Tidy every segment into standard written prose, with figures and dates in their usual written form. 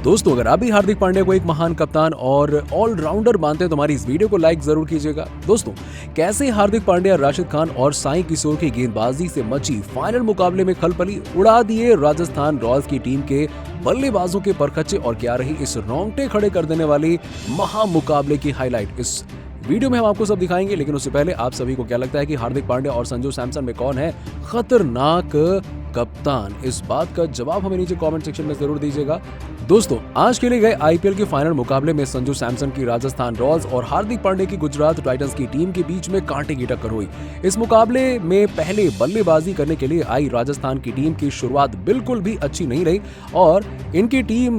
दोस्तों, अगर आप भी हार्दिक पांड्या को एक महान कप्तान और ऑलराउंडर मानते हैं तो हमारी इस वीडियो को लाइक जरूर कीजिएगा। दोस्तों, कैसे हार्दिक पांड्या, राशिद खान और साई किशोर की गेंदबाजी से मची फाइनल मुकाबले में खलबली उड़ा दिए राजस्थान रॉयल्स की टीम के बल्लेबाजों के परखच्चे, और क्या रही इस रोंगटे खड़े कर देने वाली महामुकाबले की हाईलाइट। इस वीडियो में हम आपको सब दिखाएंगे, लेकिन उससे पहले आप सभी को क्या लगता है कि हार्दिक पांड्या और संजू सैमसन में कौन है खतरनाक कप्तान? इस बात का जवाब हमें नीचे कमेंट सेक्शन में जरूर दीजिएगा। दोस्तों, आज खेले गए आईपीएल के फाइनल मुकाबले में संजू सैमसन की राजस्थान रॉयल्स और हार्दिक पांड्या की गुजरात टाइटंस की टीम के बीच में कांटे की टक्कर हुई। इस मुकाबले में पहले बल्लेबाजी करने के लिए आई राजस्थान की टीम की शुरुआत बिल्कुल भी अच्छी नहीं रही और इनकी टीम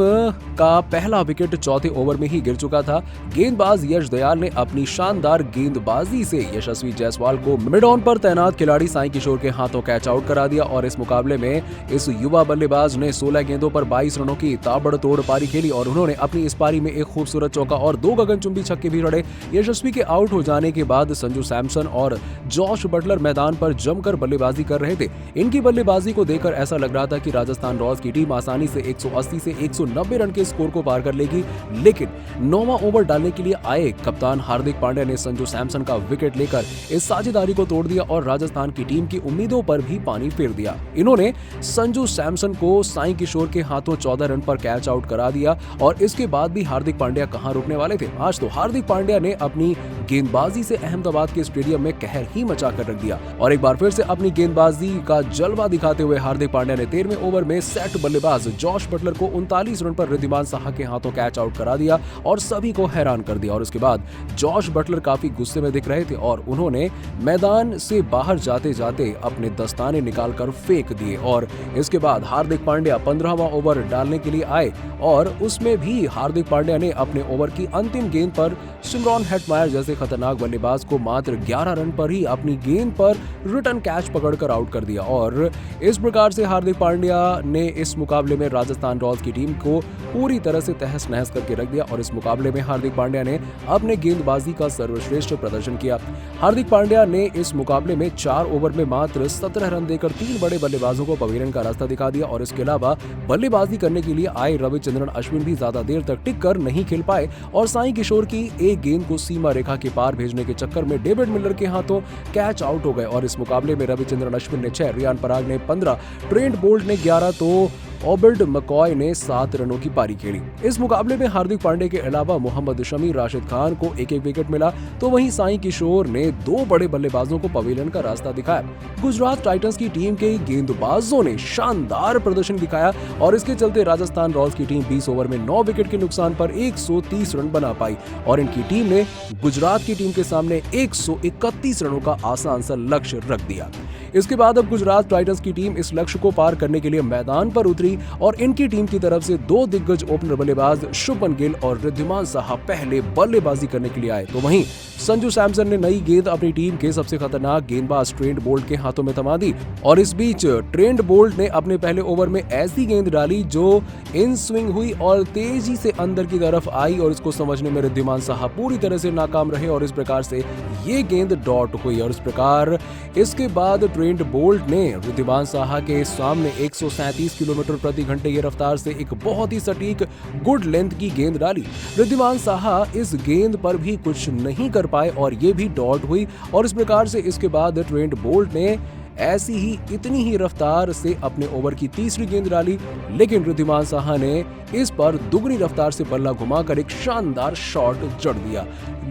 का पहला विकेट चौथे ओवर में ही गिर चुका था। गेंदबाज यश दयाल ने अपनी शानदार गेंदबाजी से यशस्वी जायसवाल को मिड ऑन पर तैनात खिलाड़ी साई किशोर के हाथों कैच आउट करा दिया और इस मुकाबले में इस युवा बल्लेबाज ने 16 गेंदों पर 22 रनों की ताबड़तोड़ पारी खेली और उन्होंने अपनी इस पारी में एक खूबसूरत चौका और 2 गगनचुंबी छक्के भी जड़े। यशस्वी के आउट हो जाने के बाद संजू सैमसन और जॉश बटलर मैदान पर जमकर बल्लेबाजी कर रहे थे। इनकी बल्लेबाजी को देखकर ऐसा लग रहा था कि राजस्थान रॉयल्स की टीम आसानी से 180 से 190 रन के स्कोर को पार कर लेगी, लेकिन 9वां ओवर डालने के लिए आए कप्तान हार्दिक पांड्या ने संजू सैमसन का विकेट लेकर इस साझेदारी को तोड़ दिया और राजस्थान की टीम की उम्मीदों पर भी पानी फेर दिया। इन्होंने संजू सैमसन को साई किशोर के हाथों 14 रन पर कैच आउट करा दिया और इसके बाद भी हार्दिक पांड्या कहां रुकने वाले थे। आज तो हार्दिक पांड्या ने अपनी गेंदबाजी से अहमदाबाद के स्टेडियम में कहर ही मचा कर रख दिया और एक बार फिर से अपनी गेंदबाजी का जलवा दिखाते हुए हार्दिक पांड्या ने 13वें ओवर में सेट बल्लेबाज जॉश बटलर को 39 रन पर रिद्धिमान साहा के हाथों कैच आउट करा दिया और सभी को हैरान कर दिया। और इसके बाद जॉश बटलर काफी गुस्से में दिख रहे थे और उन्होंने मैदान से बाहर जाते जाते अपने दस्ताने निकालकर फेंक दिए और इसके बाद हार्दिक पांड्या 15वां ओवर डालने के लिए आए और उसमें भी हार्दिक पांड्या ने अपने ओवर की अंतिम गेंद पर शिमरॉन हेटमायर जैसे खतरनाक बल्लेबाज को मात्र 11 रन पर ही अपनी गेंद पर रिटर्न कैच पकड़कर आउट कर दिया और इस प्रकार से हार्दिक पांड्या ने इस मुकाबले में राजस्थान रॉयल्स की टीम को पूरी तरह से तहस नहस करके रख दिया और इस मुकाबले में हार्दिक पांड्या ने अपने गेंदबाजी का सर्वश्रेष्ठ प्रदर्शन किया। हार्दिक पांड्या ने इस मुकाबले में 4 ओवर में मात्र 17 रन देकर 3 बड़े बल्लेबाजों को पवेलियन का रास्ता दिखा दिया और इसके अलावा बल्लेबाजी करने के लिए आए रविचंद्रन अश्विन भी ज्यादा देर तक टिक कर नहीं खेल पाए और साई किशोर की एक गेंद को सीमा रेखा के पार भेजने के चक्कर में डेविड मिलर के हाथों कैच आउट हो गए और इस मुकाबले में रविचंद्रन अश्विन ने 6, रियान पराग ने 15, ट्रेंट बोल्ट ने 11 तो ओबर्ड मकॉय ने 7 रनों की पारी खेली। इस मुकाबले में हार्दिक पांड्या के अलावा मोहम्मद शमी, राशिद खान को एक विकेट मिला तो वहीं साई किशोर ने 2 बड़े बल्लेबाजों को पवेलियन का रास्ता दिखाया। गुजरात टाइटंस की टीम के गेंदबाजों ने शानदार प्रदर्शन दिखाया और इसके चलते राजस्थान रॉयल्स की टीम 20 ओवर में 9 विकेट के नुकसान पर 130 रन बना पाई और इनकी टीम ने गुजरात की टीम के सामने 131 रनों का आसान सा लक्ष्य रख दिया। इसके बाद अब गुजरात टाइटंस की टीम इस लक्ष्य को पार करने के लिए मैदान पर उतरी और इनकी टीम की तरफ से 2 दिग्गज ओपनर बल्लेबाज शुभमन गिल और रिद्धिमान साहा पहले बल्लेबाजी करने के लिए आए तो वहीं संजू सैमसन ने नई गेंद अपनी टीम के सबसे खतरनाक गेंदबाज ट्रेंट बोल्ट के हाथों में थमा दी और इस बीच ट्रेंट बोल्ट ने अपने पहले ओवर में ऐसी गेंद डाली जो इन स्विंग हुई और तेजी से अंदर की तरफ आई और इसको समझने में रिद्धिमान साहा पूरी तरह से नाकाम रहे और इस प्रकार से ये गेंद डॉट हुई और इस प्रकार इसके बाद ट्रेंट बोल्ट ने रिद्धिमान साहा के सामने 137 किलोमीटर प्रति घंटे की रफ्तार से एक बहुत ही सटीक गुड लेंथ की गेंद डाली। रिद्धिमान साहा इस गेंद पर भी कुछ नहीं कर पाए और ये भी डॉट हुई और इस प्रकार से इसके बाद ट्रेंट बोल्ट ने ऐसी ही इतनी ही रफ्तार से अपने ओवर की तीसरी गेंद डाली, लेकिन रिद्धिमान साहा ने इस पर दुगनी रफ्तार से बल्ला घुमाकर एक शानदार शॉट जड़ दिया,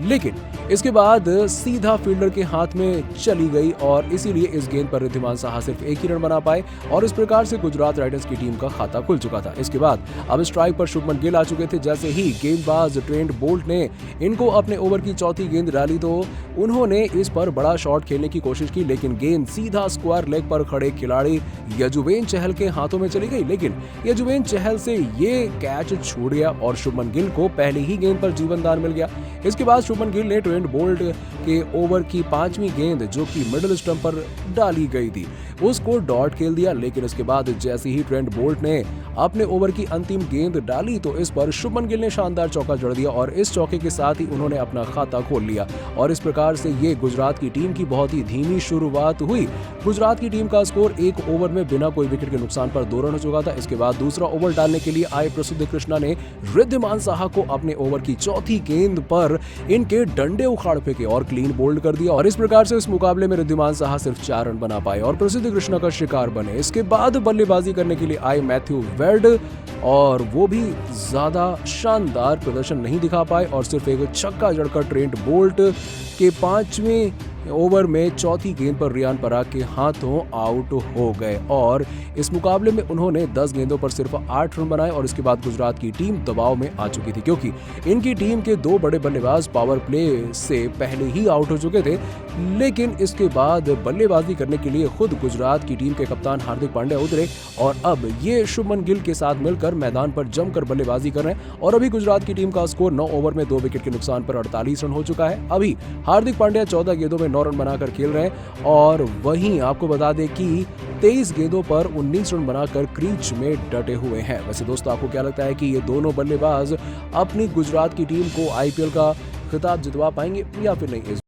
लेकिन इसके बाद सीधा फील्डर के हाथ में चली गई और इसीलिए इस गेंद पर रिद्धिमान साहा सिर्फ 1 ही रन बना पाए और इस प्रकार से गुजरात टाइटंस की टीम का खाता खुल चुका था। इसके बाद अब स्ट्राइक पर शुभमन गिल आ चुके थे। जैसे ही गेंदबाज ट्रेंट बोल्ट ने इनको अपने ओवर की चौथी गेंद डाली तो उन्होंने इस पर बड़ा शॉट खेलने की कोशिश की, लेकिन गेंद सीधा स्क्वायर लेग पर खड़े खिलाड़ी यजुवेंद्र चहल के हाथों में चली गई, लेकिन यजुवेंद्र चहल से ये कैच छूट गया और शुभमन गिल को पहली ही गेंद पर जीवनदान मिल गया। इसके बाद शुभमन गिल ने ट्रेंट बोल्ट के ओवर की 5वीं गेंद जो कि मिडिल स्टंप पर डाली गई थी उसको डॉट खेल दिया, लेकिन इसके बाद जैसे ही ट्रेंट बोल्ट ने अपने ओवर की अंतिम गेंद डाली तो इस पर शुभमन गिल ने शानदार चौका जड़ दिया और इस चौके के साथ ही उन्होंने अपना खाता खोल लिया और इस प्रकार से ये गुजरात की टीम की बहुत ही धीमी शुरुआत हुई गुजरात की टीम का स्कोर 1 ओवर में बिना कोई विकेट के नुकसान पर 2 रन हो चुका था। इसके बाद दूसरा ओवर डालने के लिए आए प्रसिद्ध कृष्णा ने रिद्धिमान साहा को अपने ओवर की चौथी गेंद पर इनके डंडे उखाड़ फेंके और क्लीन बोल्ड कर दिया और इस प्रकार से इस मुकाबले में रिद्धिमान साहा सिर्फ 4 रन बना पाए और प्रसिद्ध कृष्णा का शिकार बने। इसके बाद बल्लेबाजी करने के लिए आए मैथ्यू वेड और वो भी ज्यादा शानदार प्रदर्शन नहीं दिखा पाए और सिर्फ एक छक्का जड़कर ट्रेंट बोल्ट के 5वें ओवर में चौथी गेंद पर रियान पराग के हाथों आउट हो गए और इस मुकाबले में उन्होंने 10 गेंदों पर सिर्फ 8 रन बनाए और इसके बाद गुजरात की टीम दबाव में आ चुकी थी क्योंकि इनकी टीम के 2 बड़े बल्लेबाज पावर प्ले से पहले ही आउट हो चुके थे। लेकिन इसके बाद बल्लेबाजी करने के लिए खुद गुजरात की टीम के कप्तान हार्दिक पांड्या उतरे और अब ये शुभमन गिल के साथ मिलकर मैदान पर जमकर बल्लेबाजी कर रहे हैं और अभी गुजरात की टीम का स्कोर 9 ओवर में 2 विकेट के नुकसान पर 48 रन हो चुका है। अभी हार्दिक पांड्या 14 गेंदों में 9 रन बनाकर खेल रहे हैं और वहीं आपको बता दें कि 23 गेंदों पर 19 रन बनाकर क्रीज में डटे हुए हैं। वैसे दोस्तों आपको क्या लगता है कि ये दोनों बल्लेबाज अपनी गुजरात की टीम को आईपीएल का खिताब जितवा पाएंगे या फिर नहीं?